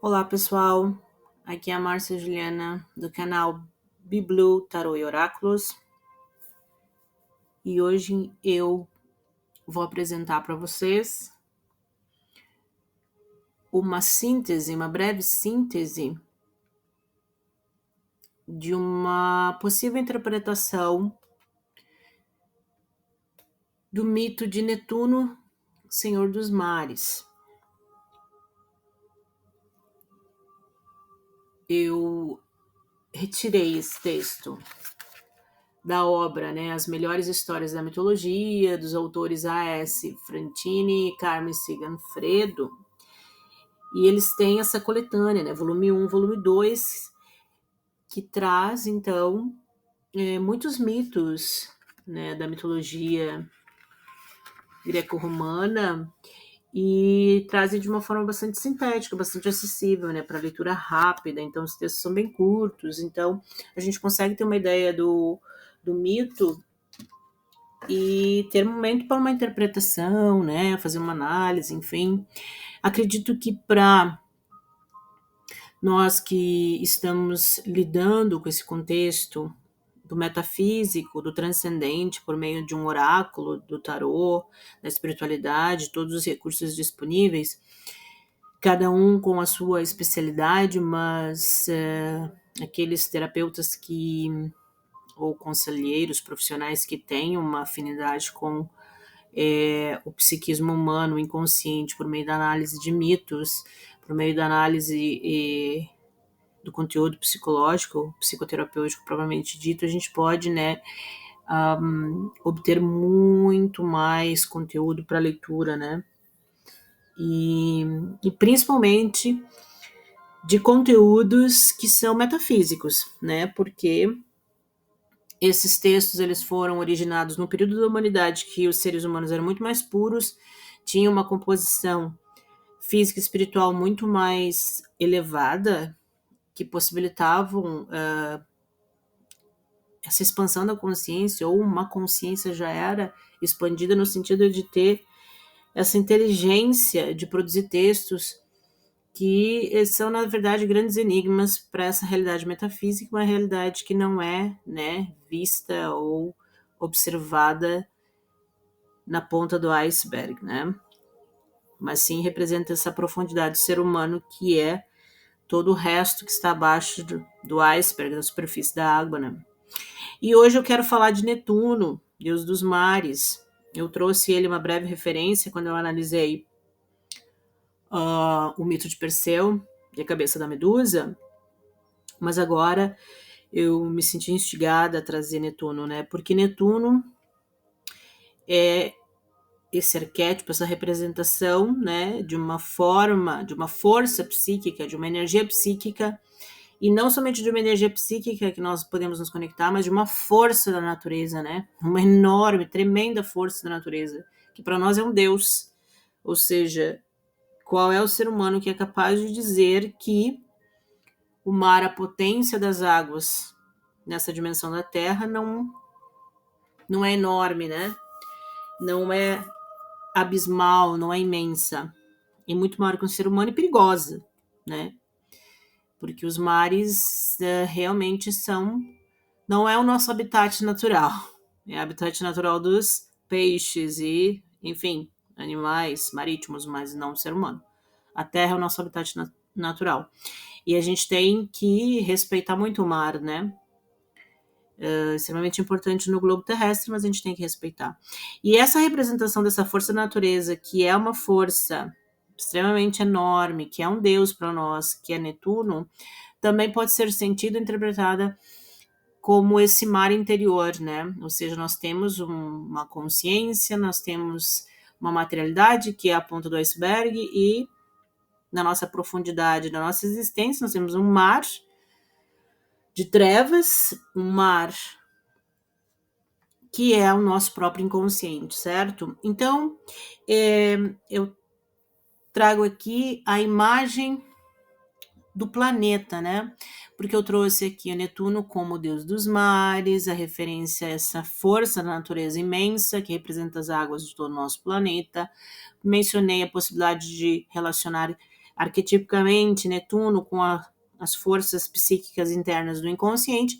Olá pessoal, aqui é a Márcia Juliana do canal Biblu Tarô e Oráculos e hoje eu vou apresentar para vocês uma breve síntese de uma possível interpretação do mito de Netuno, Senhor dos Mares. Eu retirei esse texto da obra, As Melhores Histórias da Mitologia, dos autores A.S. Fantini e Carmen Ciganfredo. E eles têm essa coletânea, volume 1, volume 2, que traz, então, muitos mitos da mitologia greco-romana e trazem de uma forma bastante sintética, bastante acessível, para leitura rápida. Então, os textos são bem curtos, então a gente consegue ter uma ideia do mito e ter um momento para uma interpretação, fazer uma análise, enfim. Acredito que para nós que estamos lidando com esse contexto do metafísico, do transcendente, por meio de um oráculo, do tarô, da espiritualidade, todos os recursos disponíveis, cada um com a sua especialidade, mas aqueles terapeutas ou conselheiros profissionais que têm uma afinidade com o psiquismo humano, o inconsciente, por meio da análise de mitos, por meio da análise do conteúdo psicológico, psicoterapêutico propriamente dito, a gente pode, obter muito mais conteúdo para leitura, E principalmente de conteúdos que são metafísicos, Porque esses textos eles foram originados no período da humanidade que os seres humanos eram muito mais puros, tinham uma composição física e espiritual muito mais elevada, que possibilitavam essa expansão da consciência, ou uma consciência já era expandida no sentido de ter essa inteligência de produzir textos que são, na verdade, grandes enigmas para essa realidade metafísica, uma realidade que não é, vista ou observada na ponta do iceberg, Mas sim representa essa profundidade do ser humano que é todo o resto que está abaixo do iceberg, da superfície da água, E hoje eu quero falar de Netuno, deus dos mares. Eu trouxe ele uma breve referência quando eu analisei o mito de Perseu e a cabeça da Medusa, mas agora eu me senti instigada a trazer Netuno, Porque Netuno é esse arquétipo, essa representação, de uma forma, de uma força psíquica, de uma energia psíquica, e não somente de uma energia psíquica que nós podemos nos conectar, mas de uma força da natureza, Uma enorme, tremenda força da natureza, que para nós é um Deus. Ou seja, qual é o ser humano que é capaz de dizer que o mar, a potência das águas nessa dimensão da Terra não é enorme, Não é abismal, não é imensa. É muito maior que um ser humano e perigosa, Porque os mares realmente não é o nosso habitat natural. É o habitat natural dos peixes e, enfim, animais marítimos, mas não do ser humano. A terra é o nosso habitat natural. E a gente tem que respeitar muito o mar, É extremamente importante no globo terrestre, mas a gente tem que respeitar. E essa representação dessa força da natureza, que é uma força extremamente enorme, que é um deus para nós, que é Netuno, também pode ser sentida e interpretada como esse mar interior, Ou seja, nós temos uma consciência, nós temos uma materialidade, que é a ponta do iceberg, e na nossa profundidade, da nossa existência, nós temos um mar de trevas, um mar que é o nosso próprio inconsciente, certo? Então, eu trago aqui a imagem do planeta, Porque eu trouxe aqui o Netuno como deus dos mares, a referência a essa força da natureza imensa que representa as águas de todo o nosso planeta. Mencionei a possibilidade de relacionar arquetipicamente Netuno com as forças psíquicas internas do inconsciente,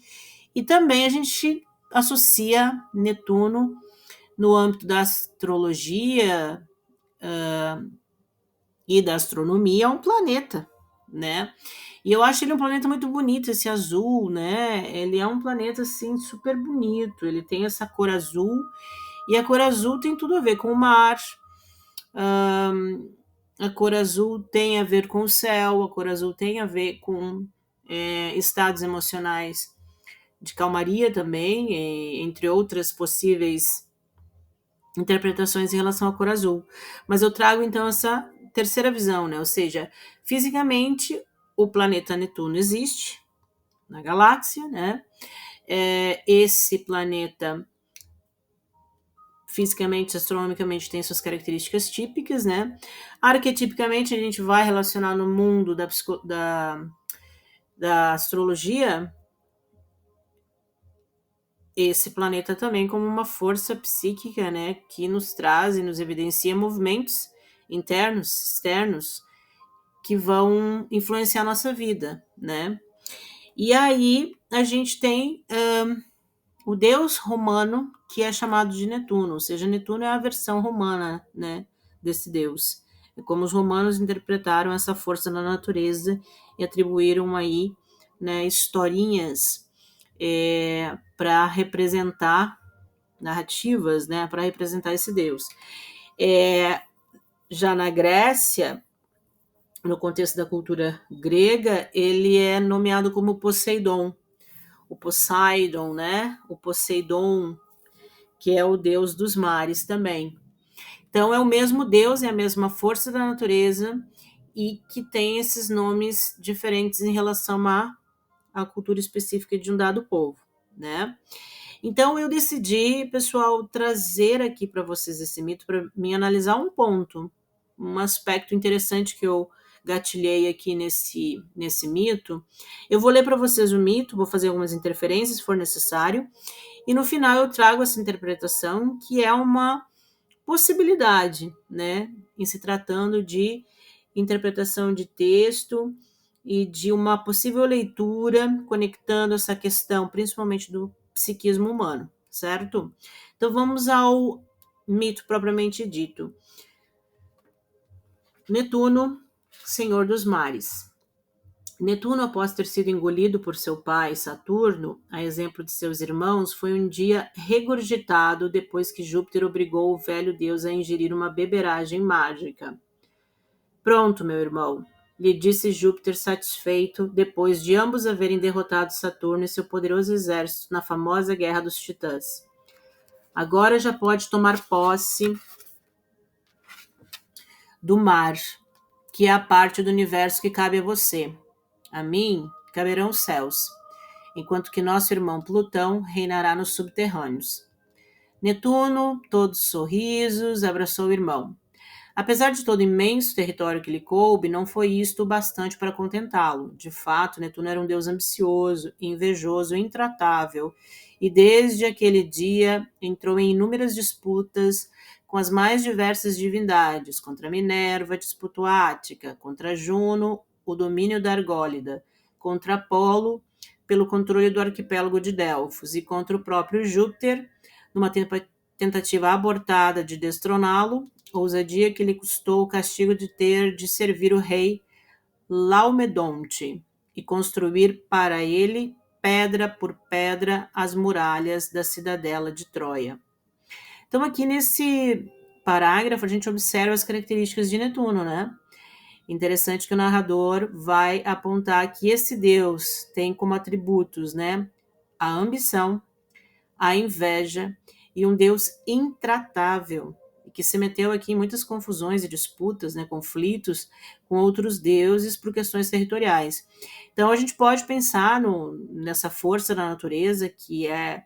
e também a gente associa Netuno no âmbito da astrologia e da astronomia a um planeta, né? E eu acho ele um planeta muito bonito, esse azul, né? Ele é um planeta, assim, super bonito. Ele tem essa cor azul, e a cor azul tem tudo a ver com o mar. A cor azul tem a ver com o céu, a cor azul tem a ver com estados emocionais de calmaria também, entre outras possíveis interpretações em relação à cor azul. Mas eu trago então essa terceira visão, né? Ou seja, fisicamente o planeta Netuno existe na galáxia, né? Esse planeta fisicamente, astronomicamente, tem suas características típicas, né? Arquetipicamente, a gente vai relacionar no mundo da astrologia esse planeta também como uma força psíquica, né? Que nos traz e nos evidencia movimentos internos, externos, que vão influenciar a nossa vida, né? E aí a gente tem o deus romano, que é chamado de Netuno, ou seja, Netuno é a versão romana, né, desse deus. É como os romanos interpretaram essa força da natureza e atribuíram aí, né, historinhas para representar narrativas, né, para representar esse deus. Já na Grécia, no contexto da cultura grega, ele é nomeado como Poseidon, o Poseidon, né? O Poseidon, que é o deus dos mares também. Então, é o mesmo deus, é a mesma força da natureza e que tem esses nomes diferentes em relação à cultura específica de um dado povo, né? Então, eu decidi, pessoal, trazer aqui para vocês esse mito para me analisar um ponto, um aspecto interessante que eu gatilhei aqui nesse mito. Eu vou ler para vocês o mito, vou fazer algumas interferências se for necessário, e no final eu trago essa interpretação, que é uma possibilidade, né, em se tratando de interpretação de texto e de uma possível leitura conectando essa questão, principalmente do psiquismo humano, certo? Então vamos ao mito propriamente dito. Netuno, senhor dos mares. Netuno, após ter sido engolido por seu pai, Saturno, a exemplo de seus irmãos, foi um dia regurgitado depois que Júpiter obrigou o velho deus a ingerir uma beberagem mágica. Pronto, meu irmão, lhe disse Júpiter satisfeito, depois de ambos haverem derrotado Saturno e seu poderoso exército na famosa Guerra dos Titãs. Agora já pode tomar posse do mar, que é a parte do universo que cabe a você. A mim caberão os céus, enquanto que nosso irmão Plutão reinará nos subterrâneos. Netuno, todos sorrisos, abraçou o irmão. Apesar de todo o imenso território que lhe coube, não foi isto o bastante para contentá-lo. De fato, Netuno era um deus ambicioso, invejoso, intratável, e desde aquele dia entrou em inúmeras disputas com as mais diversas divindades, contra Minerva, disputou a Ática, contra Juno, o domínio da Argólida, contra Apolo, pelo controle do arquipélago de Delfos, e contra o próprio Júpiter, numa tentativa abortada de destroná-lo, ousadia que lhe custou o castigo de ter de servir o rei Laomedonte e construir para ele, pedra por pedra, as muralhas da cidadela de Troia. Então, aqui nesse parágrafo, a gente observa as características de Netuno, né? Interessante que o narrador vai apontar que esse deus tem como atributos, né, a ambição, a inveja e um deus intratável, que se meteu aqui em muitas confusões e disputas, né, conflitos com outros deuses por questões territoriais. Então a gente pode pensar nessa força da natureza que é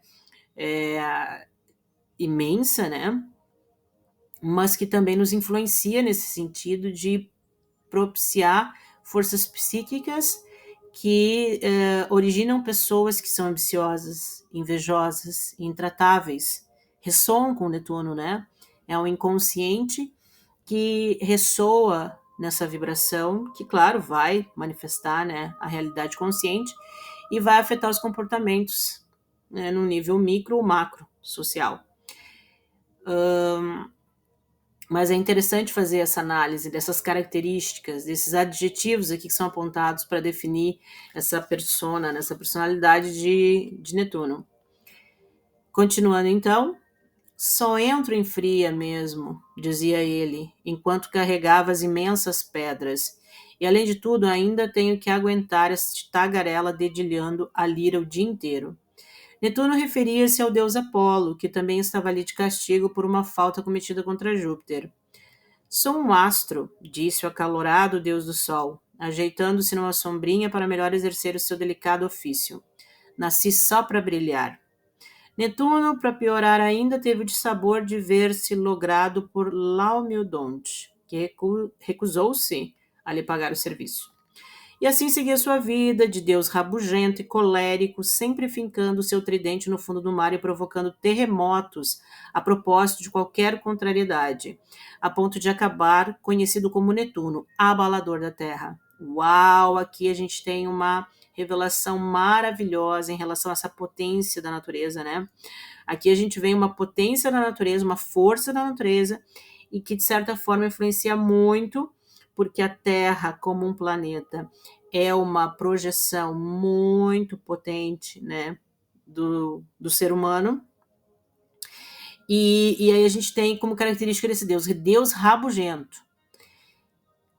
imensa, né, mas que também nos influencia nesse sentido de propiciar forças psíquicas que originam pessoas que são ambiciosas, invejosas, intratáveis, ressoam com Netuno, né? É um inconsciente que ressoa nessa vibração, que, claro, vai manifestar, né, a realidade consciente e vai afetar os comportamentos, né, no nível micro ou macro social. Mas é interessante fazer essa análise dessas características, desses adjetivos aqui que são apontados para definir essa persona, essa personalidade de Netuno. Continuando então, só entro em fria mesmo, dizia ele, enquanto carregava as imensas pedras. E além de tudo, ainda tenho que aguentar esta tagarela dedilhando a lira o dia inteiro. Netuno referia-se ao deus Apolo, que também estava ali de castigo por uma falta cometida contra Júpiter. Sou um astro, disse o acalorado deus do sol, ajeitando-se numa sombrinha para melhor exercer o seu delicado ofício. Nasci só para brilhar. Netuno, para piorar ainda, teve o dissabor de ver-se logrado por Laomedonte, que recusou-se a lhe pagar o serviço. E assim seguia sua vida, de deus rabugento e colérico, sempre fincando seu tridente no fundo do mar e provocando terremotos a propósito de qualquer contrariedade, a ponto de acabar conhecido como Netuno, abalador da Terra. Uau, aqui a gente tem uma revelação maravilhosa em relação a essa potência da natureza, né? Aqui a gente vê uma potência da natureza, uma força da natureza, e que de certa forma influencia muito, porque a Terra, como um planeta, é uma projeção muito potente, né, do ser humano. E aí a gente tem como característica desse Deus rabugento,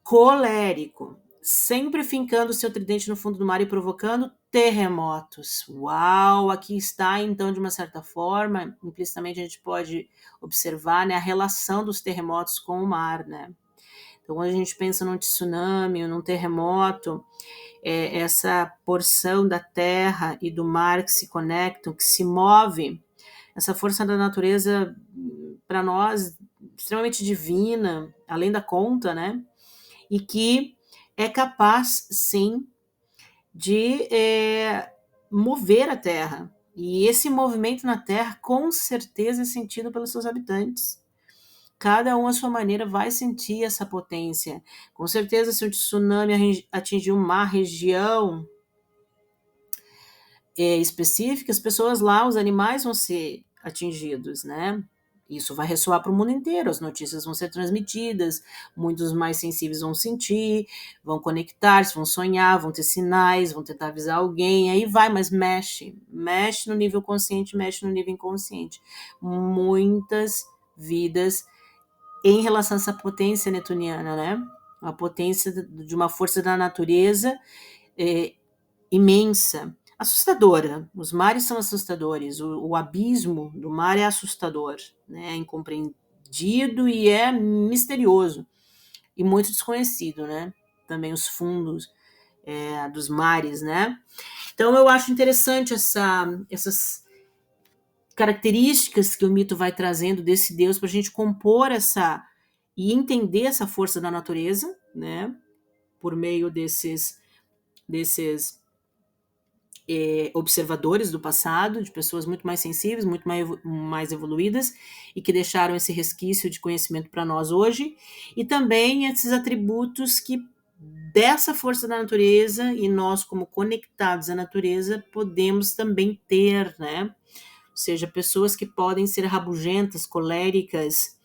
colérico, sempre fincando seu tridente no fundo do mar e provocando terremotos. Uau! Aqui está, então, de uma certa forma, implicitamente a gente pode observar, né, a relação dos terremotos com o mar, né? Então, quando a gente pensa num tsunami, num terremoto, essa porção da terra e do mar que se conectam, que se move, essa força da natureza, para nós, extremamente divina, além da conta, né? E que é capaz, sim, de mover a Terra. E esse movimento na Terra, com certeza, é sentido pelos seus habitantes. Cada um à sua maneira vai sentir essa potência. Com certeza, se um tsunami atingir uma região específica, as pessoas lá, os animais vão ser atingidos, né? Isso vai ressoar para o mundo inteiro, as notícias vão ser transmitidas, muitos mais sensíveis vão sentir, vão conectar-se, vão sonhar, vão ter sinais, vão tentar avisar alguém, aí vai, mas mexe no nível consciente, mexe no nível inconsciente. Muitas vidas em relação a essa potência netuniana, né? A potência de uma força da natureza imensa, assustadora. Os mares são assustadores, o abismo do mar é assustador, né? É incompreendido e é misterioso e muito desconhecido, né? Também os fundos dos mares, né? Então eu acho interessante essas características que o mito vai trazendo desse Deus para a gente compor e entender essa força da natureza, né? Por meio desses observadores do passado, de pessoas muito mais sensíveis, muito mais evoluídas e que deixaram esse resquício de conhecimento para nós hoje, e também esses atributos que dessa força da natureza e nós como conectados à natureza podemos também ter, né? Ou seja, pessoas que podem ser rabugentas, coléricas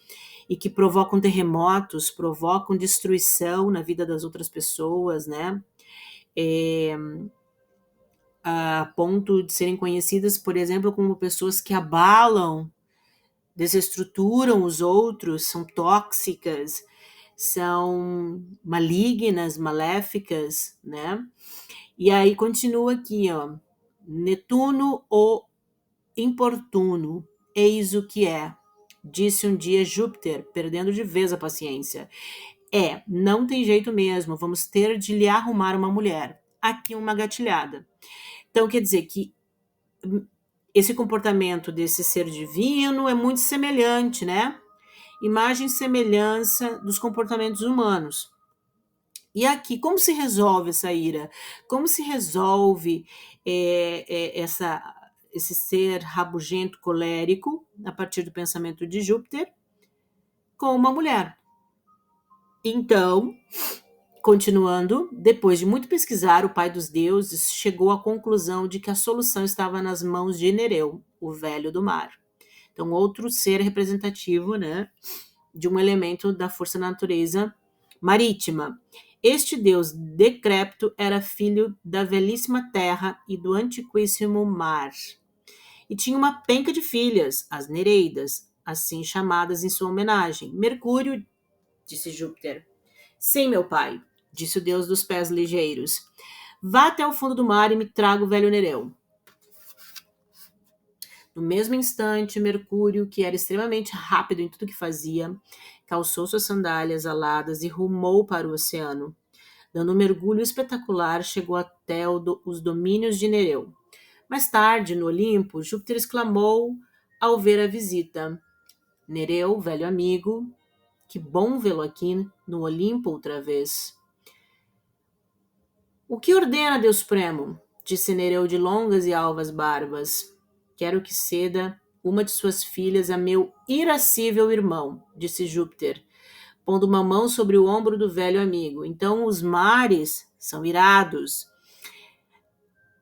e que provocam terremotos, provocam destruição na vida das outras pessoas, né? A ponto de serem conhecidas, por exemplo, como pessoas que abalam, desestruturam os outros, são tóxicas, são malignas, maléficas, né? E aí continua aqui, ó. Netuno, o importuno, eis o que é, disse um dia Júpiter, perdendo de vez a paciência. Não tem jeito mesmo, vamos ter de lhe arrumar uma mulher. Aqui uma gatilhada. Então, quer dizer que esse comportamento desse ser divino é muito semelhante, né? Imagem e semelhança dos comportamentos humanos. E aqui, como se resolve essa ira? Como se resolve esse ser rabugento, colérico, a partir do pensamento de Júpiter, com uma mulher? Então, continuando, depois de muito pesquisar, o pai dos deuses chegou à conclusão de que a solução estava nas mãos de Nereu, o velho do mar. Então, outro ser representativo, né, de um elemento da força da natureza marítima. Este deus decrépito era filho da velhíssima terra e do antiquíssimo mar. E tinha uma penca de filhas, as Nereidas, assim chamadas em sua homenagem. Mercúrio, disse Júpiter. Sim, meu pai, disse o deus dos pés ligeiros. Vá até o fundo do mar e me traga o velho Nereu. No mesmo instante, Mercúrio, que era extremamente rápido em tudo que fazia, calçou suas sandálias aladas e rumou para o oceano. Dando um mergulho espetacular, chegou até os domínios de Nereu. Mais tarde, no Olimpo, Júpiter exclamou ao ver a visita. Nereu, velho amigo, que bom vê-lo aqui no Olimpo outra vez. O que ordena, Deus Supremo? Disse Nereu de longas e alvas barbas. Quero que ceda uma de suas filhas a meu irascível irmão, disse Júpiter, pondo uma mão sobre o ombro do velho amigo. Então os mares são irados.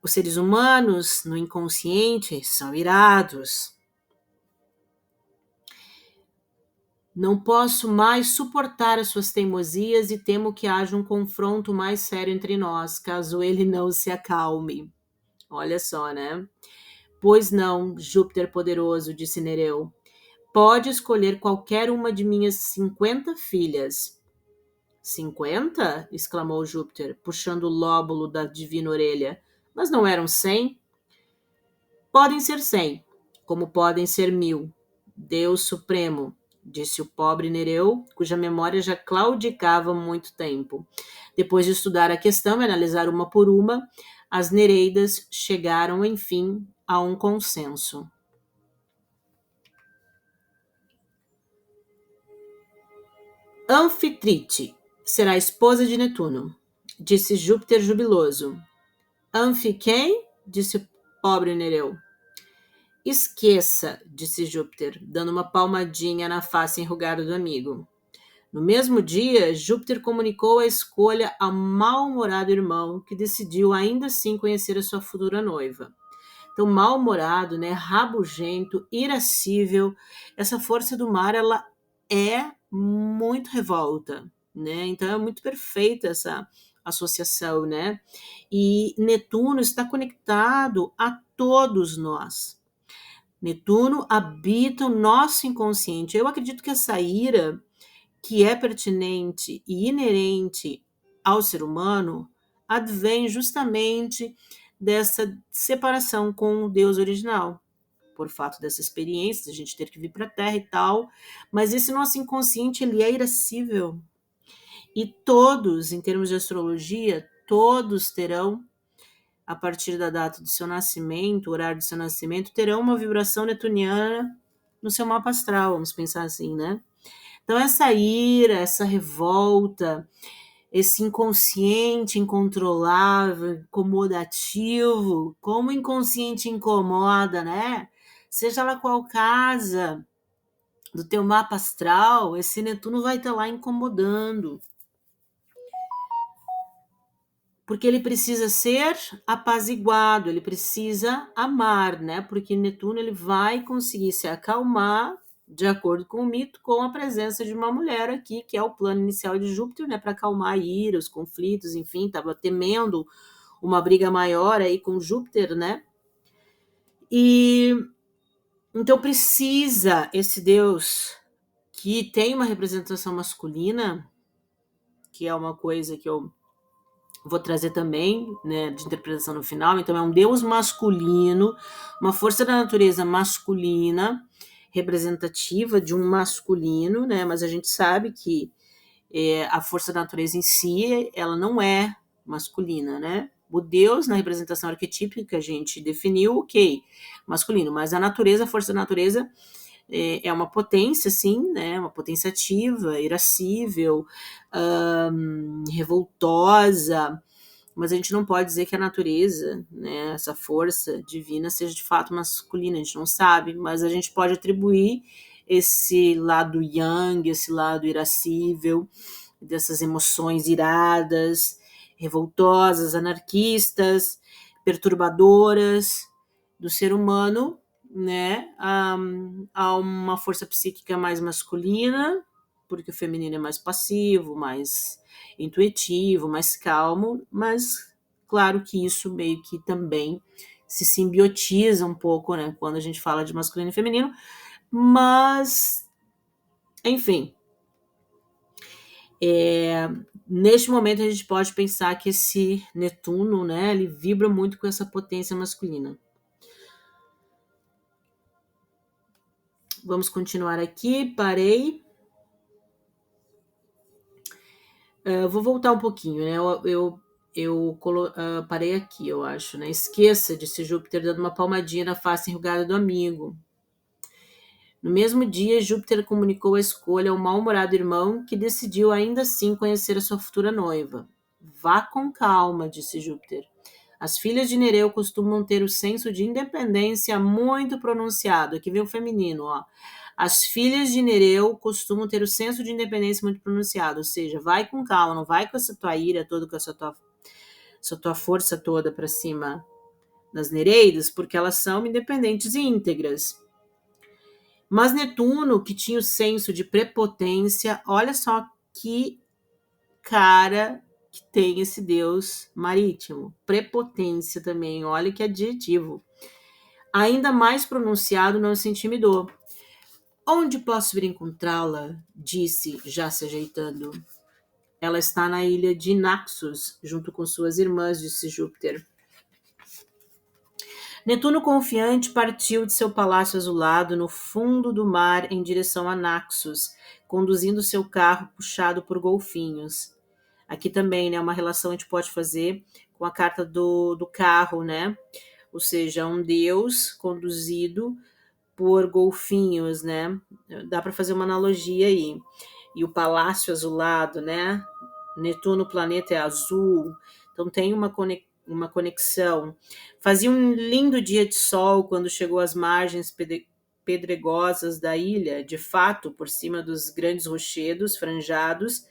Os seres humanos, no inconsciente, são irados. Não posso mais suportar as suas teimosias e temo que haja um confronto mais sério entre nós, caso ele não se acalme. Olha só, né? Pois não, Júpiter poderoso, disse Nereu. Pode escolher qualquer uma de minhas 50 filhas. 50? Exclamou Júpiter, puxando o lóbulo da divina orelha. Mas não eram 100? Podem ser 100, como podem ser 1000. Deus Supremo, disse o pobre Nereu, cuja memória já claudicava há muito tempo. Depois de estudar a questão e analisar uma por uma, as Nereidas chegaram, enfim, a um consenso. Anfitrite será esposa de Netuno, disse Júpiter jubiloso. Anfi quem? Disse o pobre Nereu. Esqueça, disse Júpiter, dando uma palmadinha na face enrugada do amigo. No mesmo dia, Júpiter comunicou a escolha ao mal-humorado irmão, que decidiu ainda assim conhecer a sua futura noiva. Então, mal-humorado, né, rabugento, irascível, essa força do mar, ela é muito revolta, né? Então, é muito perfeita essa associação, né? E Netuno está conectado a todos nós. Netuno habita o nosso inconsciente. Eu acredito que essa ira, que é pertinente e inerente ao ser humano, advém justamente dessa separação com o Deus original, por fato dessa experiência, a gente ter que vir para a Terra e tal, mas esse nosso inconsciente, ele é irascível, e todos, em termos de astrologia, todos terão, a partir da data do seu nascimento, o horário do seu nascimento, terão uma vibração netuniana no seu mapa astral, vamos pensar assim, né? Então essa ira, essa revolta, esse inconsciente incontrolável, incomodativo, como o inconsciente incomoda, né? Seja lá qual casa do teu mapa astral, esse Netuno vai estar lá incomodando. Porque ele precisa ser apaziguado, ele precisa amar, né? Porque Netuno ele vai conseguir se acalmar, de acordo com o mito, com a presença de uma mulher aqui, que é o plano inicial de Júpiter, né? Para acalmar a ira, os conflitos, enfim, estava temendo uma briga maior aí com Júpiter, né? E então precisa esse Deus que tem uma representação masculina, que é uma coisa que eu vou trazer também, né, de interpretação no final. Então é um Deus masculino, uma força da natureza masculina, representativa de um masculino, né? Mas a gente sabe que a força da natureza em si, ela não é masculina, né? O Deus, na representação arquetípica que a gente definiu, ok, masculino, mas a natureza, a força da natureza é uma potência, sim, né? Uma potência ativa, irascível, revoltosa, mas a gente não pode dizer que a natureza, né, essa força divina, seja de fato masculina, a gente não sabe, mas a gente pode atribuir esse lado yang, esse lado irascível, dessas emoções iradas, revoltosas, anarquistas, perturbadoras do ser humano, né? Há uma força psíquica mais masculina, porque o feminino é mais passivo, mais intuitivo, mais calmo, mas claro que isso meio que também se simbiotiza um pouco, né, quando a gente fala de masculino e feminino, mas, enfim, neste momento a gente pode pensar que esse Netuno, né, ele vibra muito com essa potência masculina. Vamos continuar aqui, parei. Vou voltar um pouquinho, né? Parei aqui, eu acho, né? Esqueça, disse Júpiter, dando uma palmadinha na face enrugada do amigo. No mesmo dia, Júpiter comunicou a escolha ao mal-humorado irmão, que decidiu ainda assim conhecer a sua futura noiva. Vá com calma, disse Júpiter. As filhas de Nereu costumam ter o senso de independência muito pronunciado. Aqui vem o feminino, ó. As filhas de Nereu costumam ter o senso de independência muito pronunciado, ou seja, vai com calma, não vai com essa tua ira toda, com essa tua força toda para cima das Nereidas, porque elas são independentes e íntegras. Mas Netuno, que tinha o senso de prepotência, olha só que cara que tem esse deus marítimo. Prepotência também, olha que adjetivo. Ainda mais pronunciado, não se intimidou. Onde posso vir encontrá-la? Disse, já se ajeitando. Ela está na ilha de Naxos, junto com suas irmãs, disse Júpiter. Netuno confiante partiu de seu palácio azulado no fundo do mar em direção a Naxos, conduzindo seu carro puxado por golfinhos. Aqui também, né, uma relação a gente pode fazer com a carta do carro, né? Ou seja, um deus conduzido por golfinhos, né? Dá para fazer uma analogia aí. E o palácio azulado, né? Netuno, o planeta é azul, então tem uma conexão. Fazia um lindo dia de sol quando chegou às margens pedregosas da ilha, de fato, por cima dos grandes rochedos franjados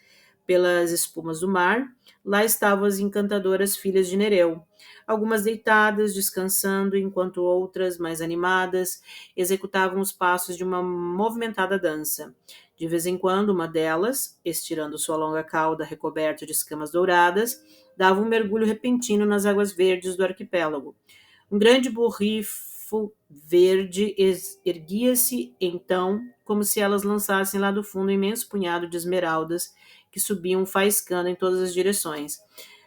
pelas espumas do mar. Lá estavam as encantadoras filhas de Nereu, algumas deitadas, descansando, enquanto outras, mais animadas, executavam os passos de uma movimentada dança. De vez em quando, uma delas, estirando sua longa cauda recoberta de escamas douradas, dava um mergulho repentino nas águas verdes do arquipélago. Um grande borrifo verde erguia-se, então, como se elas lançassem lá do fundo um imenso punhado de esmeraldas que subiam faiscando em todas as direções.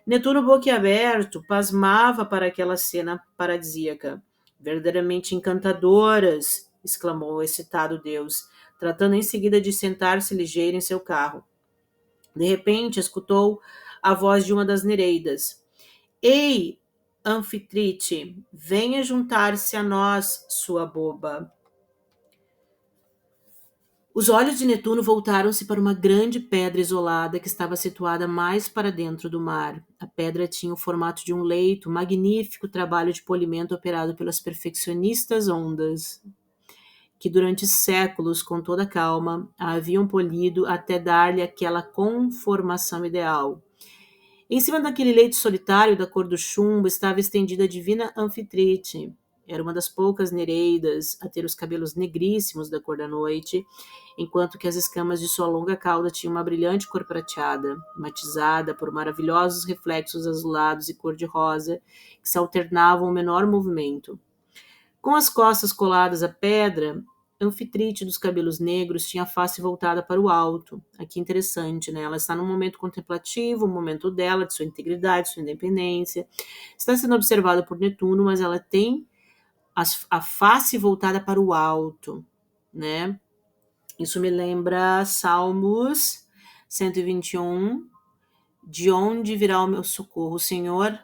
Netuno, boquiaberto, pasmava para aquela cena paradisíaca. Verdadeiramente encantadoras, exclamou o excitado Deus, tratando em seguida de sentar-se ligeiro em seu carro. De repente, escutou a voz de uma das Nereidas. Ei, Anfitrite, venha juntar-se a nós, sua boba. Os olhos de Netuno voltaram-se para uma grande pedra isolada que estava situada mais para dentro do mar. A pedra tinha o formato de um leito, magnífico trabalho de polimento operado pelas perfeccionistas ondas, que durante séculos, com toda calma, a haviam polido até dar-lhe aquela conformação ideal. Em cima daquele leito solitário da cor do chumbo estava estendida a divina Anfitrite. Era uma das poucas Nereidas a ter os cabelos negríssimos da cor da noite, enquanto que as escamas de sua longa cauda tinham uma brilhante cor prateada, matizada por maravilhosos reflexos azulados e cor-de-rosa, que se alternavam ao menor movimento. Com as costas coladas à pedra, Anfitrite dos cabelos negros tinha a face voltada para o alto. Aqui interessante, né? Ela está num momento contemplativo, um momento dela, de sua integridade, sua independência. Está sendo observada por Netuno, mas ela tem a face voltada para o alto, né? Isso me lembra Salmos 121, de onde virá o meu socorro, Senhor?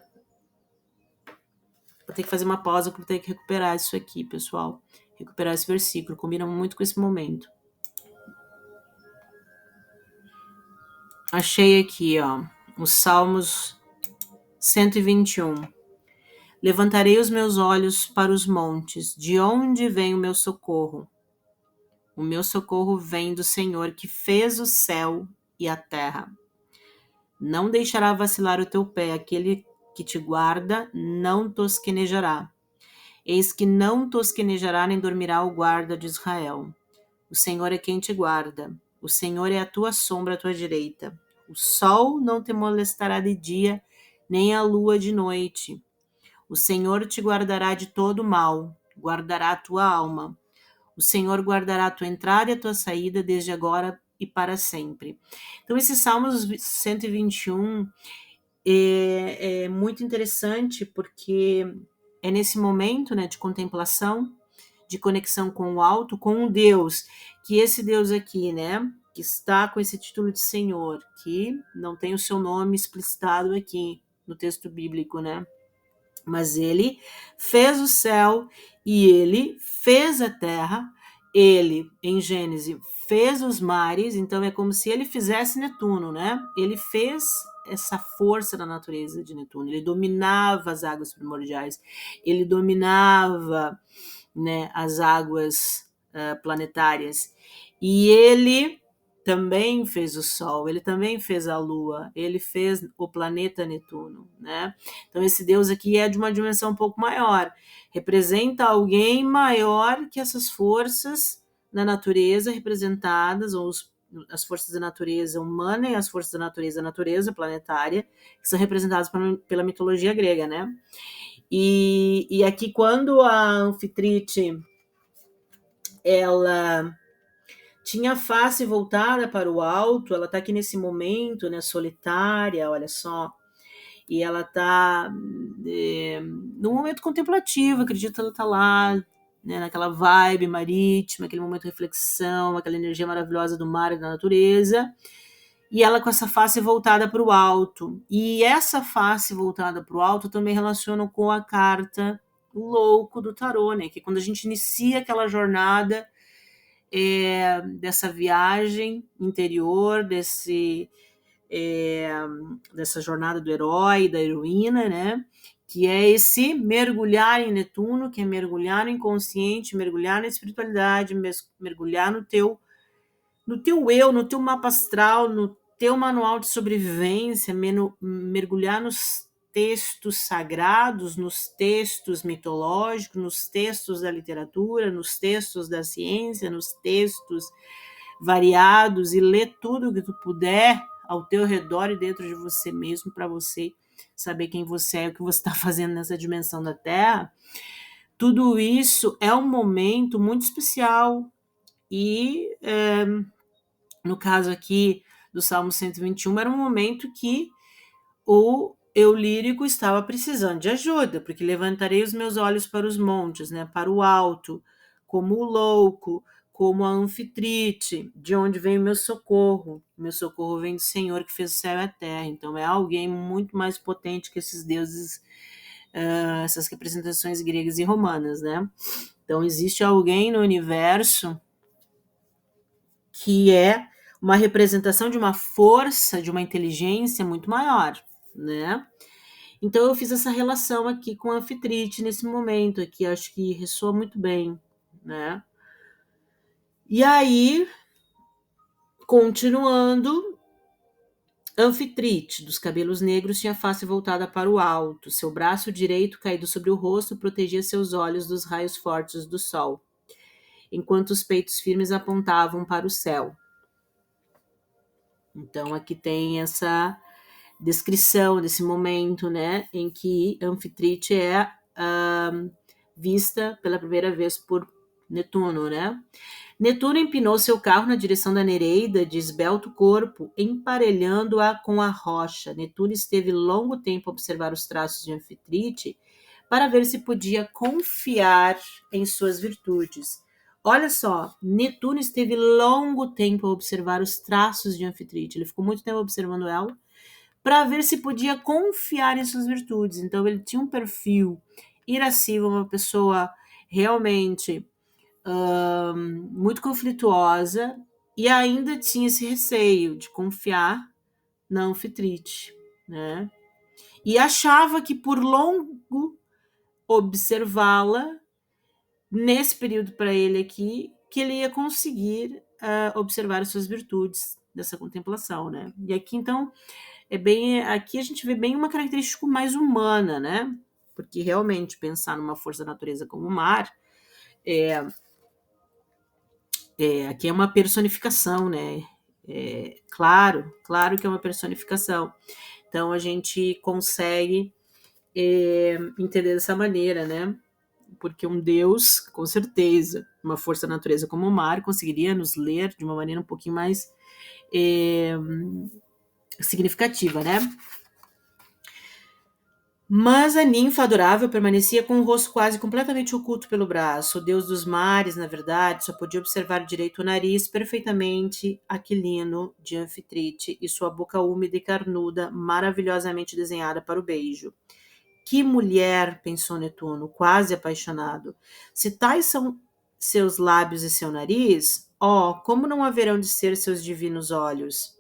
Vou ter que fazer uma pausa porque vou ter que recuperar isso aqui, pessoal. Recuperar esse versículo, combina muito com esse momento. Achei aqui, ó, os Salmos 121. Levantarei os meus olhos para os montes, de onde vem o meu socorro? O meu socorro vem do Senhor que fez o céu e a terra. Não deixará vacilar o teu pé, aquele que te guarda não tosquenejará. Eis que não tosquenejará nem dormirá o guarda de Israel. O Senhor é quem te guarda. O Senhor é a tua sombra à tua direita. O sol não te molestará de dia, nem a lua de noite. O Senhor te guardará de todo mal, guardará a tua alma. O Senhor guardará a tua entrada e a tua saída desde agora e para sempre. Então, esse Salmos 121 é muito interessante porque é nesse momento, né, de contemplação, de conexão com o alto, com um Deus, que esse Deus aqui, né, que está com esse título de Senhor, que não tem o seu nome explicitado aqui no texto bíblico, né, mas ele fez o céu e ele fez a terra, ele, em Gênesis, fez os mares, então é como se ele fizesse Netuno, né? Ele fez essa força da natureza de Netuno, ele dominava as águas primordiais, ele dominava, né, as águas planetárias. E ele também fez o Sol, ele também fez a Lua, ele fez o planeta Netuno, né? Então esse Deus aqui é de uma dimensão um pouco maior, representa alguém maior que essas forças da natureza representadas, ou as forças da natureza humana e as forças da natureza planetária, que são representadas pela mitologia grega, né? E aqui quando a Anfitrite ela tinha a face voltada para o alto, ela está aqui nesse momento, né, solitária, olha só, e ela está num momento contemplativo, acredito que ela está lá, né, naquela vibe marítima, aquele momento de reflexão, aquela energia maravilhosa do mar e da natureza, e ela com essa face voltada para o alto. E essa face voltada para o alto também relaciona com a carta louco do tarô, né, que quando a gente inicia aquela jornada dessa viagem interior, dessa jornada do herói, da heroína, né? Que é esse mergulhar em Netuno, que é mergulhar no inconsciente, mergulhar na espiritualidade, mergulhar no teu eu, no teu mapa astral, no teu manual de sobrevivência, mergulhar nos textos sagrados, nos textos mitológicos, nos textos da literatura, nos textos da ciência, nos textos variados e ler tudo que tu puder ao teu redor e dentro de você mesmo para você saber quem você é e o que você está fazendo nessa dimensão da Terra. Tudo isso é um momento muito especial e no caso aqui do Salmo 121, era um momento que o eu lírico estava precisando de ajuda, porque levantarei os meus olhos para os montes, né, para o alto, como o louco, como a anfitrite, de onde vem o meu socorro. O meu socorro vem do Senhor que fez o céu e a terra. Então é alguém muito mais potente que esses deuses, essas representações gregas e romanas, né? Então existe alguém no universo que é uma representação de uma força, de uma inteligência muito maior, né? Então eu fiz essa relação aqui com a anfitrite nesse momento aqui, acho que ressoa muito bem, né? E aí, continuando, Anfitrite, dos cabelos negros, tinha a face voltada para o alto, seu braço direito caído sobre o rosto protegia seus olhos dos raios fortes do sol, enquanto os peitos firmes apontavam para o céu. Então aqui tem essa descrição desse momento, né, em que Anfitrite é vista pela primeira vez por Netuno, né? Netuno empinou seu carro na direção da Nereida, de esbelto corpo, emparelhando-a com a rocha. Netuno esteve longo tempo a observar os traços de Anfitrite para ver se podia confiar em suas virtudes. Olha só, Netuno esteve longo tempo a observar os traços de Anfitrite. Ele ficou muito tempo observando ela para ver se podia confiar em suas virtudes. Então ele tinha um perfil irascível, uma pessoa realmente muito conflituosa e ainda tinha esse receio de confiar na anfitrite, né? E achava que por longo observá-la, nesse período para ele aqui, que ele ia conseguir observar as suas virtudes, dessa contemplação, né? E aqui, então, aqui a gente vê bem uma característica mais humana, né? Porque realmente pensar numa força da natureza como o mar, aqui é uma personificação, né? Claro que é uma personificação. Então a gente consegue entender dessa maneira, né? Porque um Deus, com certeza, uma força da natureza como o mar, conseguiria nos ler de uma maneira um pouquinho mais significativa, né? Mas a ninfa adorável permanecia com o rosto quase completamente oculto pelo braço. O deus dos mares, na verdade, só podia observar direito o nariz perfeitamente aquilino de Anfitrite e sua boca úmida e carnuda, maravilhosamente desenhada para o beijo. Que mulher, pensou Netuno, quase apaixonado. Se tais são seus lábios e seu nariz, como não haverão de ser seus divinos olhos?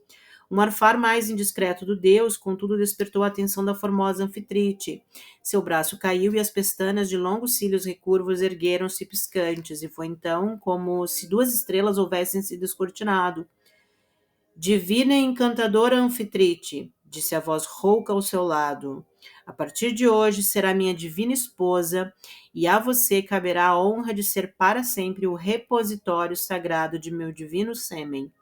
Um arfar mais indiscreto do deus, contudo, despertou a atenção da formosa Anfitrite. Seu braço caiu e as pestanas de longos cílios recurvos ergueram-se piscantes, e foi então como se duas estrelas houvessem se descortinado. Divina e encantadora Anfitrite, disse a voz rouca ao seu lado, a partir de hoje será minha divina esposa, e a você caberá a honra de ser para sempre o repositório sagrado de meu divino sêmen.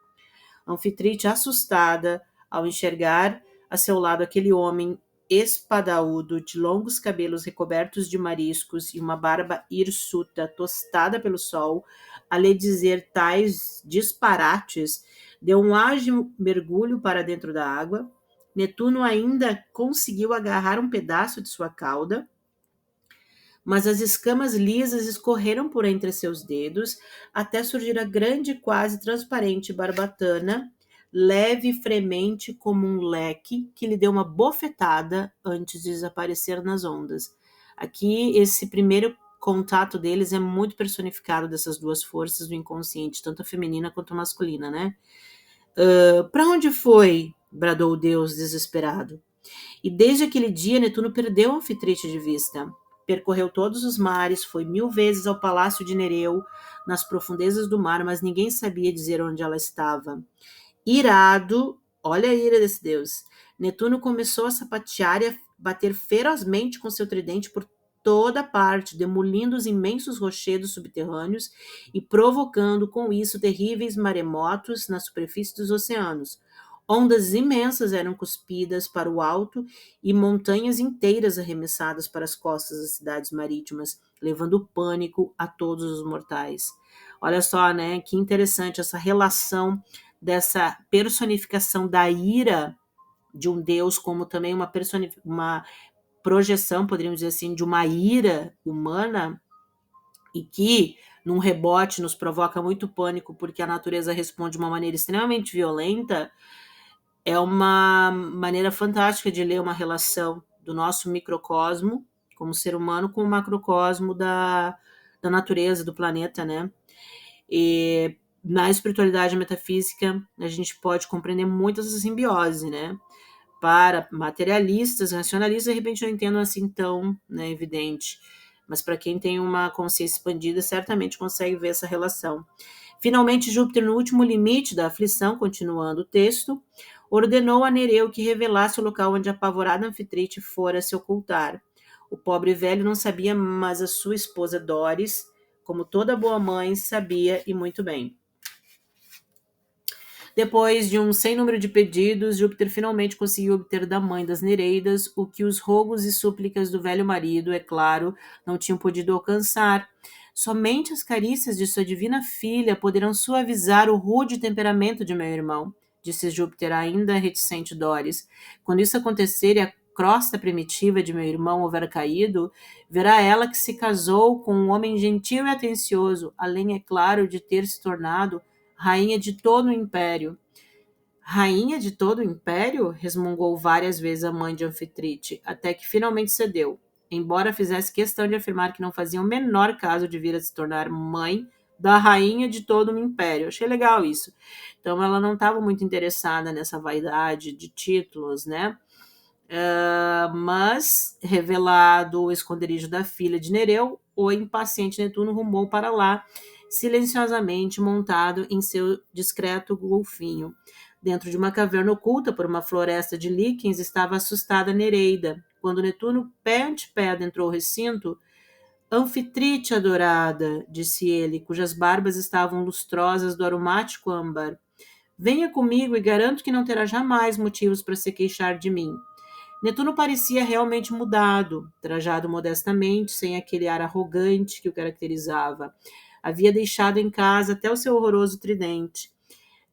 Anfitrite, assustada ao enxergar a seu lado aquele homem espadaúdo, de longos cabelos recobertos de mariscos e uma barba hirsuta tostada pelo sol, a lhe dizer tais disparates, deu um ágil mergulho para dentro da água. Netuno ainda conseguiu agarrar um pedaço de sua cauda, mas as escamas lisas escorreram por entre seus dedos, até surgir a grande, quase transparente barbatana, leve e fremente como um leque, que lhe deu uma bofetada antes de desaparecer nas ondas. Aqui, esse primeiro contato deles é muito personificado dessas duas forças do inconsciente, tanto a feminina quanto a masculina, né? Para onde foi? Bradou o deus desesperado. E desde aquele dia, Netuno perdeu a Anfitrite de vista. Percorreu todos os mares, foi 1000 vezes ao palácio de Nereu, nas profundezas do mar, mas ninguém sabia dizer onde ela estava. Irado, olha a ira desse deus, Netuno começou a sapatear e a bater ferozmente com seu tridente por toda parte, demolindo os imensos rochedos subterrâneos e provocando com isso terríveis maremotos na superfície dos oceanos. Ondas imensas eram cuspidas para o alto e montanhas inteiras arremessadas para as costas das cidades marítimas, levando pânico a todos os mortais. Olha só, né? Que interessante essa relação dessa personificação da ira de um Deus, como também uma projeção, poderíamos dizer assim, de uma ira humana, e que, num rebote, nos provoca muito pânico, porque a natureza responde de uma maneira extremamente violenta. É uma maneira fantástica de ler uma relação do nosso microcosmo, como ser humano, com o macrocosmo da natureza, do planeta, né? E na espiritualidade metafísica, a gente pode compreender muito essa simbiose, né? Para materialistas, racionalistas, de repente não entendam assim tão, né, evidente. Mas para quem tem uma consciência expandida, certamente consegue ver essa relação. Finalmente, Júpiter, no último limite da aflição, continuando o texto, ordenou a Nereu que revelasse o local onde a apavorada Anfitrite fora se ocultar. O pobre velho não sabia, mas a sua esposa Doris, como toda boa mãe, sabia e muito bem. Depois de um sem número de pedidos, Júpiter finalmente conseguiu obter da mãe das Nereidas o que os rogos e súplicas do velho marido, é claro, não tinham podido alcançar. Somente as carícias de sua divina filha poderão suavizar o rude temperamento de meu irmão, disse Júpiter, ainda reticente Doris. Quando isso acontecer e a crosta primitiva de meu irmão houver caído, verá ela que se casou com um homem gentil e atencioso, além, é claro, de ter se tornado rainha de todo o império. Rainha de todo o império? Resmungou várias vezes a mãe de Anfitrite, até que finalmente cedeu, embora fizesse questão de afirmar que não fazia o menor caso de vir a se tornar mãe da rainha de todo o império. Achei legal isso. Então ela não estava muito interessada nessa vaidade de títulos, né? Mas, revelado o esconderijo da filha de Nereu, o impaciente Netuno rumou para lá, silenciosamente montado em seu discreto golfinho. Dentro de uma caverna oculta por uma floresta de líquens estava assustada Nereida. Quando Netuno, pé ante pé, adentrou o recinto, Anfitrite adorada, disse ele, cujas barbas estavam lustrosas do aromático âmbar. Venha comigo e garanto que não terá jamais motivos para se queixar de mim. Netuno parecia realmente mudado, trajado modestamente, sem aquele ar arrogante que o caracterizava. Havia deixado em casa até o seu horroroso tridente.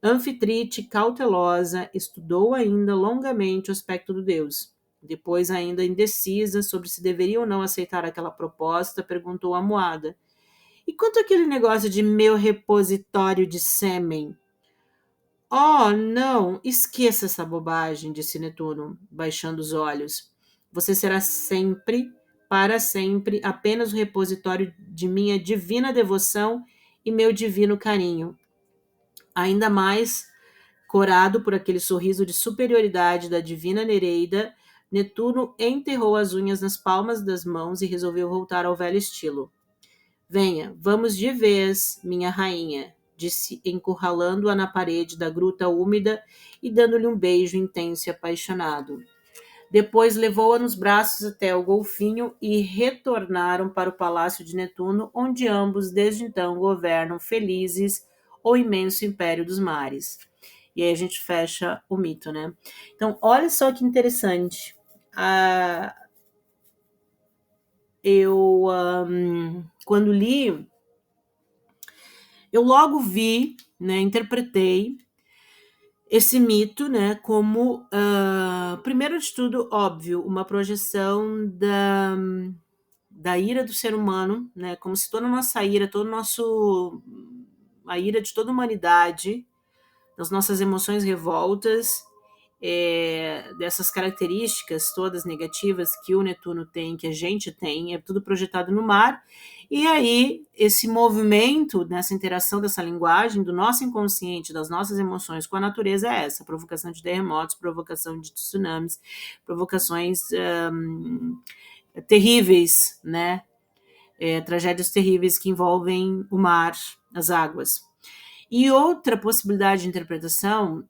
Anfitrite, cautelosa, estudou ainda longamente o aspecto do deus. Depois, ainda indecisa sobre se deveria ou não aceitar aquela proposta, perguntou à moada: E quanto àquele negócio de meu repositório de sêmen? Oh, não, esqueça essa bobagem, disse Netuno, baixando os olhos. Você será sempre, para sempre, apenas o repositório de minha divina devoção e meu divino carinho. Ainda mais corado por aquele sorriso de superioridade da divina Nereida, Netuno enterrou as unhas nas palmas das mãos e resolveu voltar ao velho estilo. Venha, vamos de vez, minha rainha, disse, encurralando-a na parede da gruta úmida e dando-lhe um beijo intenso e apaixonado. Depois levou-a nos braços até o golfinho e retornaram para o palácio de Netuno, onde ambos desde então governam felizes o imenso império dos mares. E aí a gente fecha o mito, né? Então, olha só que interessante. Eu, quando li, eu logo vi, né, interpretei esse mito, né, como, primeiro de tudo, óbvio, uma projeção da ira do ser humano, né, como se toda a nossa ira, a ira de toda a humanidade, das nossas emoções revoltas, dessas características todas negativas que o Netuno tem, que a gente tem, é tudo projetado no mar. E aí, esse movimento, nessa interação dessa linguagem, do nosso inconsciente, das nossas emoções com a natureza é essa: provocação de terremotos, provocação de tsunamis, provocações terríveis, né? Tragédias terríveis que envolvem o mar, as águas. E outra possibilidade de interpretação,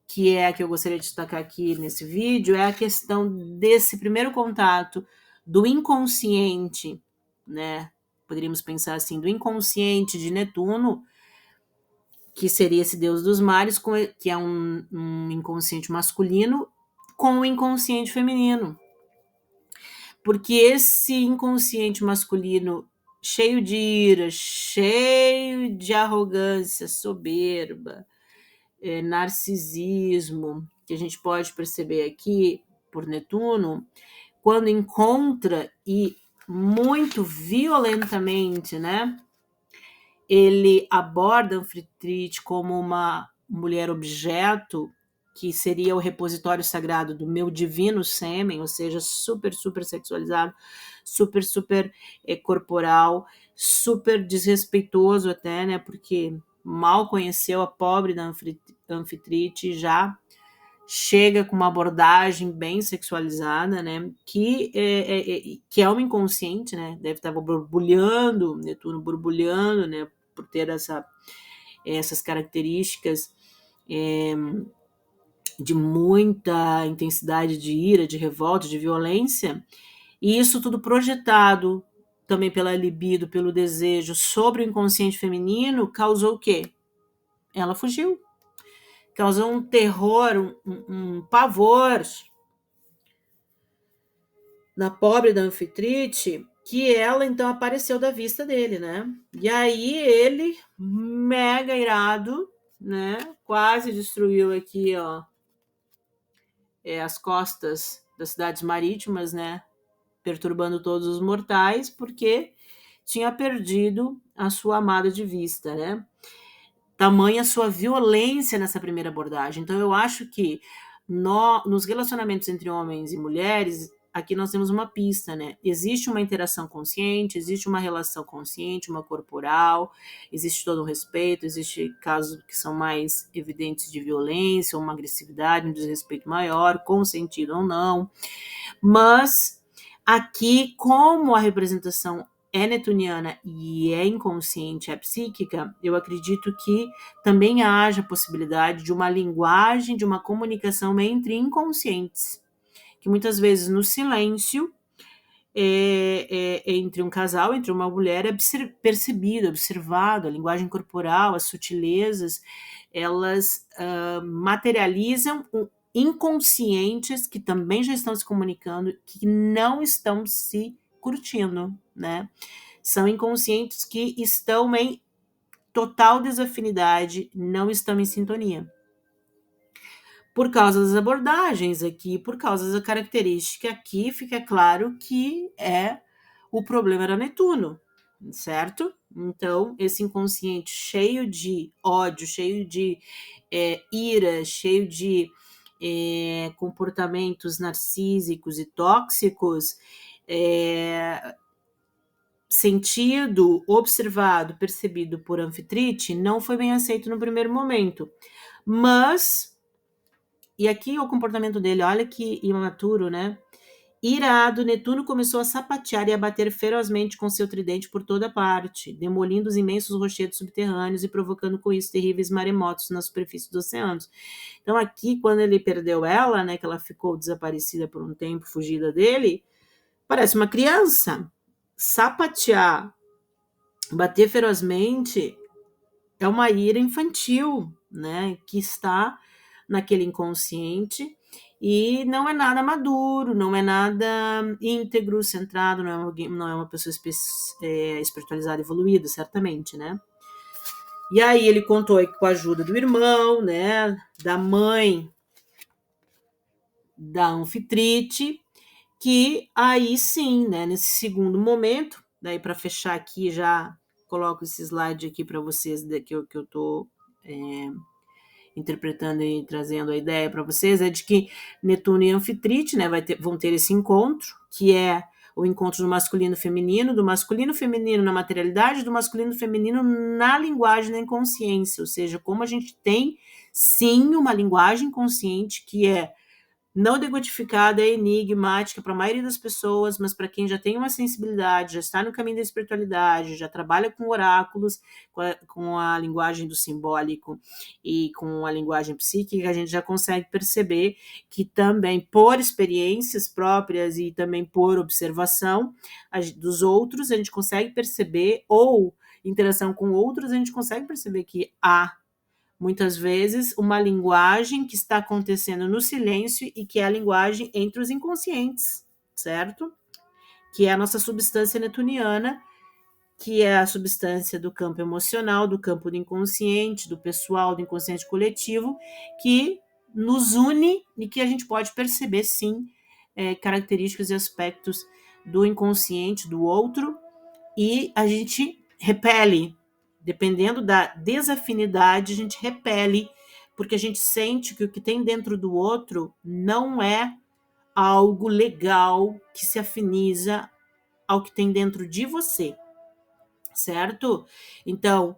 que é a que eu gostaria de destacar aqui nesse vídeo, é a questão desse primeiro contato do inconsciente, né? Poderíamos pensar assim, do inconsciente de Netuno, que seria esse deus dos mares, que é um inconsciente masculino, com o inconsciente feminino. Porque esse inconsciente masculino cheio de ira, cheio de arrogância, soberba, narcisismo, que a gente pode perceber aqui por Netuno, quando encontra e muito violentamente, né, ele aborda Anfitrite como uma mulher objeto, que seria o repositório sagrado do meu divino sêmen, ou seja, super, super sexualizado, super, super corporal, super desrespeitoso até, né, porque mal conheceu a pobre da Anfitrite, já chega com uma abordagem bem sexualizada, né, que é uma inconsciente, né, deve estar borbulhando, Netuno borbulhando, né, por ter essas características de muita intensidade de ira, de revolta, de violência, e isso tudo projetado também pela libido, pelo desejo sobre o inconsciente feminino, causou o quê? Ela fugiu. Causou um terror, um pavor na pobre da Anfitrite, que ela então apareceu da vista dele, né? E aí ele, mega irado, né? Quase destruiu aqui, ó, as costas das cidades marítimas, né? Perturbando todos os mortais, porque tinha perdido a sua amada de vista, né? Tamanha sua violência nessa primeira abordagem. Então, eu acho que nos relacionamentos entre homens e mulheres, aqui nós temos uma pista, né? Existe uma interação consciente, existe uma relação consciente, uma corporal, existe todo um respeito, existe casos que são mais evidentes de violência, uma agressividade, um desrespeito maior, consentido ou não. Mas aqui, como a representação é netuniana e é inconsciente, é psíquica, eu acredito que também haja possibilidade de uma linguagem, de uma comunicação entre inconscientes, que muitas vezes no silêncio entre um casal, entre uma mulher, é percebido, observado, a linguagem corporal, as sutilezas, elas materializam inconscientes que também já estão se comunicando, que não estão se curtindo, né? São inconscientes que estão em total desafinidade, não estão em sintonia. Por causa das abordagens aqui, por causa da característica aqui, fica claro que o problema era Netuno, certo? Então, esse inconsciente cheio de ódio, cheio de ira, cheio de comportamentos narcísicos e tóxicos, sentido, observado, percebido por Anfitrite, não foi bem aceito no primeiro momento. Mas, e aqui o comportamento dele, olha que imaturo, né? Irado, Netuno começou a sapatear e a bater ferozmente com seu tridente por toda parte, demolindo os imensos rochedos subterrâneos e provocando com isso terríveis maremotos na superfície dos oceanos. Então aqui, quando ele perdeu ela, né, que ela ficou desaparecida por um tempo, fugida dele, parece uma criança. Sapatear, bater ferozmente, é uma ira infantil, né, que está naquele inconsciente e não é nada maduro, não é nada íntegro, centrado, não é uma pessoa espiritualizada, evoluída, certamente, né? E aí ele contou aí com a ajuda do irmão, né, da mãe da Anfitrite, que aí sim, né, nesse segundo momento, daí para fechar aqui já coloco esse slide aqui para vocês que eu estou interpretando e trazendo a ideia para vocês, é de que Netuno e Anfitrite, né, vão ter esse encontro, que é o encontro do masculino e feminino, do masculino e feminino na materialidade, do masculino e feminino na linguagem da inconsciência, ou seja, como a gente tem, sim, uma linguagem consciente que é não decodificada, é enigmática para a maioria das pessoas, mas para quem já tem uma sensibilidade, já está no caminho da espiritualidade, já trabalha com oráculos, com a linguagem do simbólico e com a linguagem psíquica, a gente já consegue perceber que também por experiências próprias e também por observação dos outros, a gente consegue perceber, ou interação com outros, a gente consegue perceber que há muitas vezes uma linguagem que está acontecendo no silêncio e que é a linguagem entre os inconscientes, certo? Que é a nossa substância netuniana, que é a substância do campo emocional, do campo do inconsciente, do pessoal, do inconsciente coletivo, que nos une e que a gente pode perceber, sim, características e aspectos do inconsciente do outro, e a gente repele. Dependendo da desafinidade, a gente repele, porque a gente sente que o que tem dentro do outro não é algo legal que se afiniza ao que tem dentro de você, certo? Então,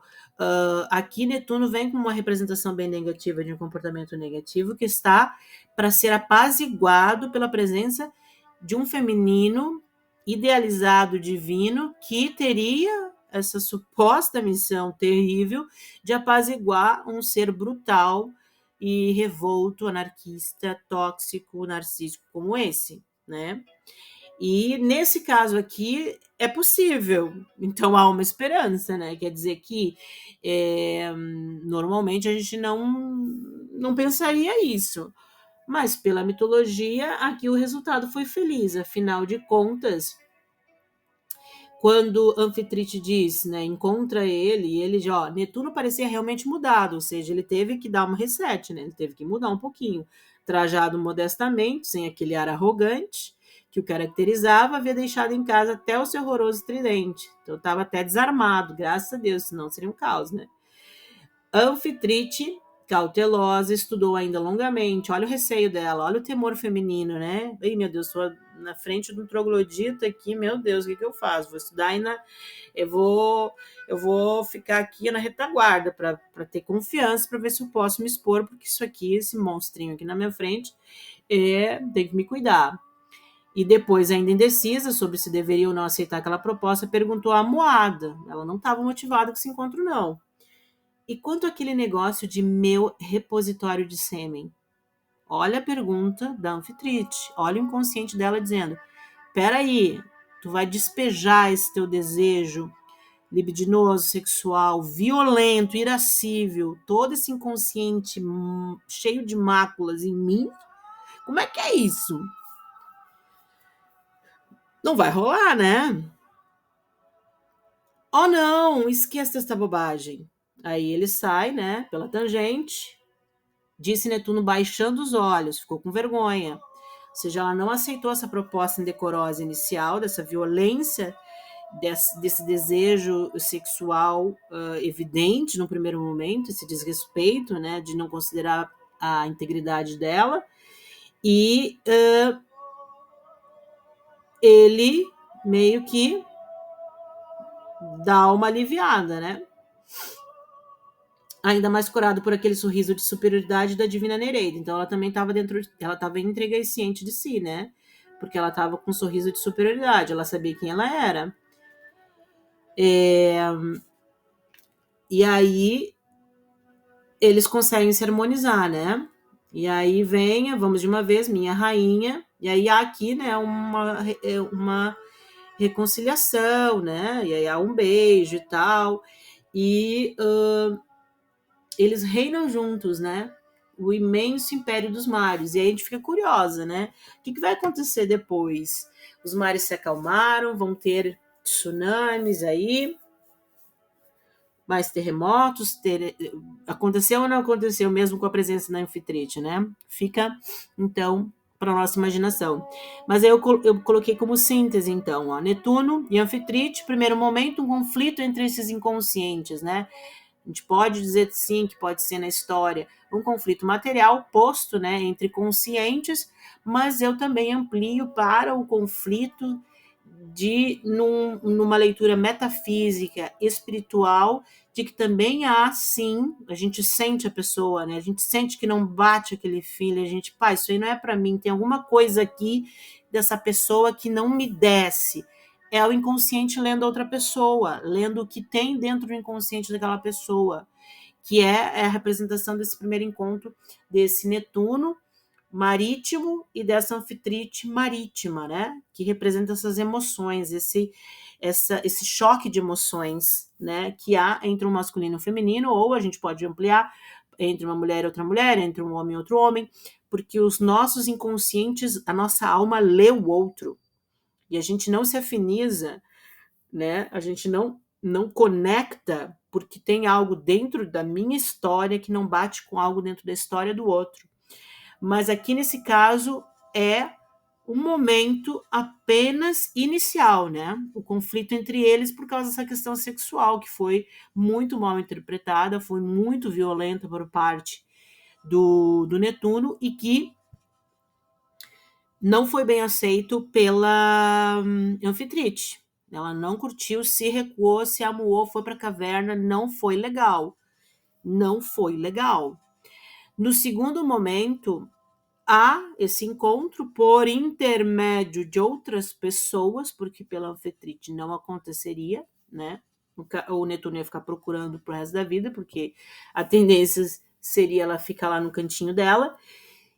aqui Netuno vem com uma representação bem negativa de um comportamento negativo que está para ser apaziguado pela presença de um feminino idealizado divino que teria essa suposta missão terrível de apaziguar um ser brutal e revolto, anarquista, tóxico, narcísico como esse, né? E nesse caso aqui é possível, então há uma esperança, né? Quer dizer que normalmente a gente não pensaria isso, mas pela mitologia aqui o resultado foi feliz, afinal de contas, quando Anfitrite diz, né, encontra ele, e ele já, Netuno parecia realmente mudado, ou seja, ele teve que dar um reset, né, ele teve que mudar um pouquinho, trajado modestamente, sem aquele ar arrogante que o caracterizava, havia deixado em casa até o seu horroroso tridente, então estava até desarmado, graças a Deus, senão seria um caos, né. Anfitrite, cautelosa, estudou ainda longamente. Olha o receio dela, olha o temor feminino, né? Ai, meu Deus, estou na frente de um troglodita aqui, meu Deus, o que eu faço? Vou estudar ainda. Eu vou ficar aqui na retaguarda para ter confiança, para ver se eu posso me expor, porque isso aqui, esse monstrinho aqui na minha frente, tem que me cuidar. E depois, ainda indecisa sobre se deveria ou não aceitar aquela proposta, perguntou à Moada. Ela não estava motivada com esse encontro, não. E quanto àquele negócio de meu repositório de sêmen? Olha a pergunta da Anfitrite. Olha o inconsciente dela dizendo: peraí, tu vai despejar esse teu desejo libidinoso, sexual, violento, irascível, todo esse inconsciente cheio de máculas em mim? Como é que é isso? Não vai rolar, né? Oh, não, esqueça essa bobagem. Aí ele sai, né, pela tangente, disse Netuno baixando os olhos, ficou com vergonha. Ou seja, ela não aceitou essa proposta indecorosa inicial, dessa violência, desse desejo sexual evidente no primeiro momento, esse desrespeito, né, de não considerar a integridade dela. E ele meio que dá uma aliviada, né? Ainda mais curado por aquele sorriso de superioridade da divina Nereida. Então ela também estava ela estava íntegra e ciente de si, né? Porque ela estava com um sorriso de superioridade, ela sabia quem ela era. E aí eles conseguem se harmonizar, né? E aí venha, vamos de uma vez, minha rainha. E aí há aqui, né, uma reconciliação, né? E aí há um beijo e tal. E eles reinam juntos, né? O imenso império dos mares. E aí a gente fica curiosa, né? O que vai acontecer depois? Os mares se acalmaram, vão ter tsunamis aí, mais terremotos, aconteceu ou não aconteceu mesmo com a presença da Anfitrite, né? Fica, então, para a nossa imaginação. Mas aí eu coloquei como síntese, então, ó, Netuno e Anfitrite, primeiro momento, um conflito entre esses inconscientes, né? A gente pode dizer sim que pode ser na história um conflito material posto, né, entre conscientes, mas eu também amplio para o conflito numa leitura metafísica, espiritual, de que também há, sim, a gente sente a pessoa, né? A gente sente que não bate aquele filho, a gente, pá, isso aí não é para mim, tem alguma coisa aqui dessa pessoa que não me desce. É o inconsciente lendo a outra pessoa, lendo o que tem dentro do inconsciente daquela pessoa, que é a representação desse primeiro encontro desse Netuno marítimo e dessa Anfitrite marítima, né? Que representa essas emoções, esse choque de emoções, né? Que há entre um masculino e um feminino, ou a gente pode ampliar entre uma mulher e outra mulher, entre um homem e outro homem, porque os nossos inconscientes, a nossa alma lê o outro, e a gente não se afiniza, né? A gente não conecta porque tem algo dentro da minha história que não bate com algo dentro da história do outro. Mas aqui nesse caso é um momento apenas inicial, né? O conflito entre eles por causa dessa questão sexual que foi muito mal interpretada, foi muito violenta por parte do Netuno e que não foi bem aceito pela Anfitrite. Ela não curtiu, se recuou, se amuou, foi para a caverna, não foi legal. Não foi legal. No segundo momento, há esse encontro por intermédio de outras pessoas, porque pela Anfitrite não aconteceria, né? O Netuno ia ficar procurando pro resto da vida, porque a tendência seria ela ficar lá no cantinho dela.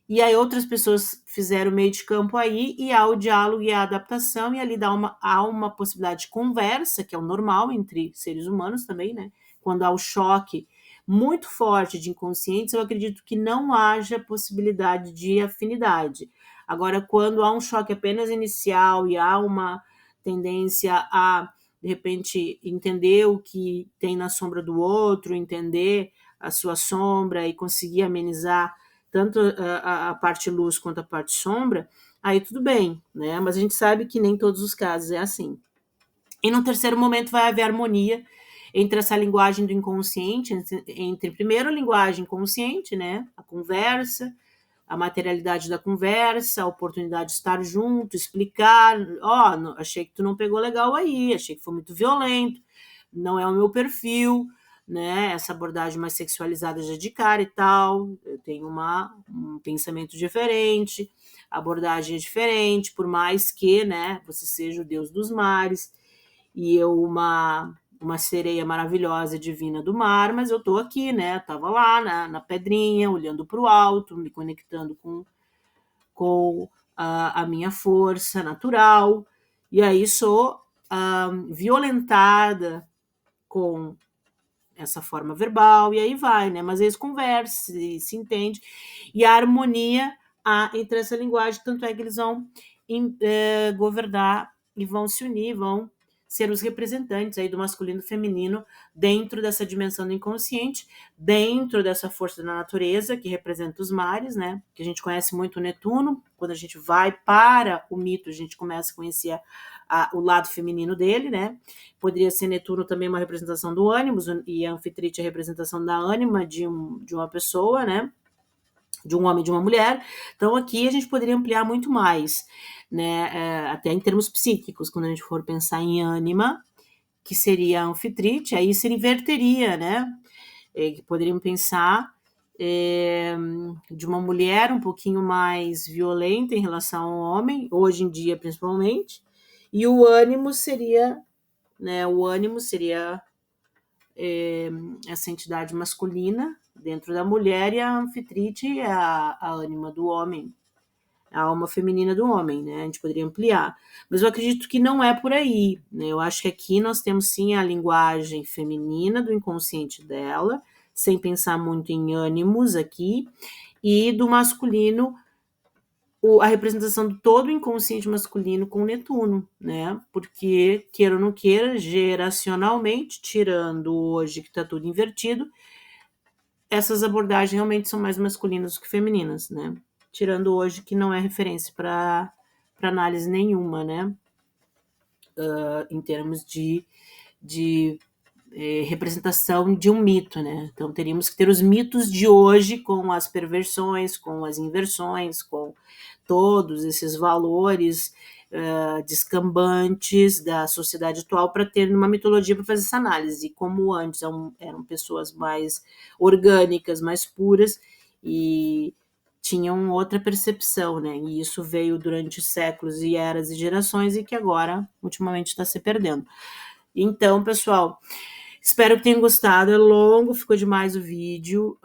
E aí outras pessoas fizeram meio de campo aí, e há o diálogo e a adaptação, e ali há uma possibilidade de conversa, que é o normal entre seres humanos também, né? Quando há o choque muito forte de inconscientes, eu acredito que não haja possibilidade de afinidade. Agora, quando há um choque apenas inicial e há uma tendência a, de repente, entender o que tem na sombra do outro, entender a sua sombra e conseguir amenizar tanto a parte luz quanto a parte sombra, aí tudo bem, né? Mas a gente sabe que nem todos os casos é assim. E no terceiro momento vai haver harmonia entre essa linguagem do inconsciente, entre primeiro a linguagem consciente, né? A conversa, a materialidade da conversa, a oportunidade de estar junto, explicar, achei que tu não pegou legal aí, achei que foi muito violento, não é o meu perfil, né? Essa abordagem mais sexualizada já de cara e tal. Eu tenho um pensamento diferente, a abordagem é diferente, por mais que, né, você seja o deus dos mares e eu uma sereia maravilhosa divina do mar, mas eu tô aqui, né? Tava lá na pedrinha, olhando para o alto, me conectando com a minha força natural, e aí sou violentada com essa forma verbal, e aí vai, né? Mas às vezes conversa, se entende, e a harmonia entre essa linguagem, tanto é que eles vão governar e vão se unir, vão ser os representantes aí do masculino e do feminino dentro dessa dimensão do inconsciente, dentro dessa força da natureza que representa os mares, né? Que a gente conhece muito o Netuno. Quando a gente vai para o mito, a gente começa a conhecer o lado feminino dele, né? Poderia ser Netuno também uma representação do ânimos, e a Anfitrite a representação da ânima de uma pessoa, né? De um homem e de uma mulher. Então aqui a gente poderia ampliar muito mais, né? Até em termos psíquicos, quando a gente for pensar em ânima, que seria a Anfitrite, aí se inverteria, né? Poderíamos pensar de uma mulher um pouquinho mais violenta em relação ao homem, hoje em dia principalmente, e o ânimo seria, né? O ânimo seria essa entidade masculina dentro da mulher, e a Anfitrite é a ânima do homem, a alma feminina do homem, né? A gente poderia ampliar. Mas eu acredito que não é por aí, né? Eu acho que aqui nós temos sim a linguagem feminina do inconsciente dela, sem pensar muito em ânimos aqui, e do masculino, a representação de todo o inconsciente masculino com Netuno, né? Porque, queira ou não queira, geracionalmente, tirando hoje que está tudo invertido, essas abordagens realmente são mais masculinas do que femininas, né? Tirando hoje que não é referência para análise nenhuma, né? Em termos de representação de um mito, né? Então teríamos que ter os mitos de hoje com as perversões, com as inversões, com todos esses valores descambantes da sociedade atual para ter uma mitologia para fazer essa análise. E como antes eram pessoas mais orgânicas, mais puras e tinham outra percepção, né? E isso veio durante séculos e eras e gerações e que agora, ultimamente, está se perdendo. Então, pessoal, espero que tenham gostado. É longo, ficou demais o vídeo,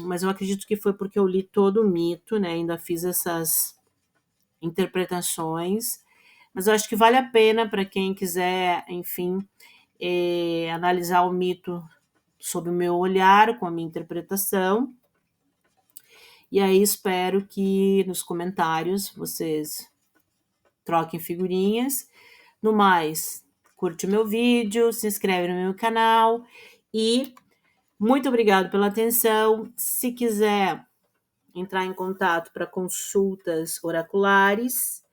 mas eu acredito que foi porque eu li todo o mito, né? Ainda fiz essas interpretações, mas eu acho que vale a pena para quem quiser, enfim, analisar o mito sob o meu olhar, com a minha interpretação. E aí espero que nos comentários vocês troquem figurinhas. No mais, curte o meu vídeo, se inscreve no meu canal e muito obrigado pela atenção. Se quiser entrar em contato para consultas oraculares,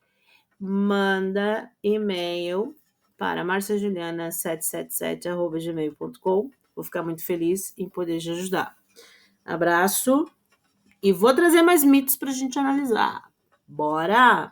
manda e-mail para marciajuliana777@gmail.com. Vou ficar muito feliz em poder te ajudar. Abraço e vou trazer mais mitos para a gente analisar. Bora!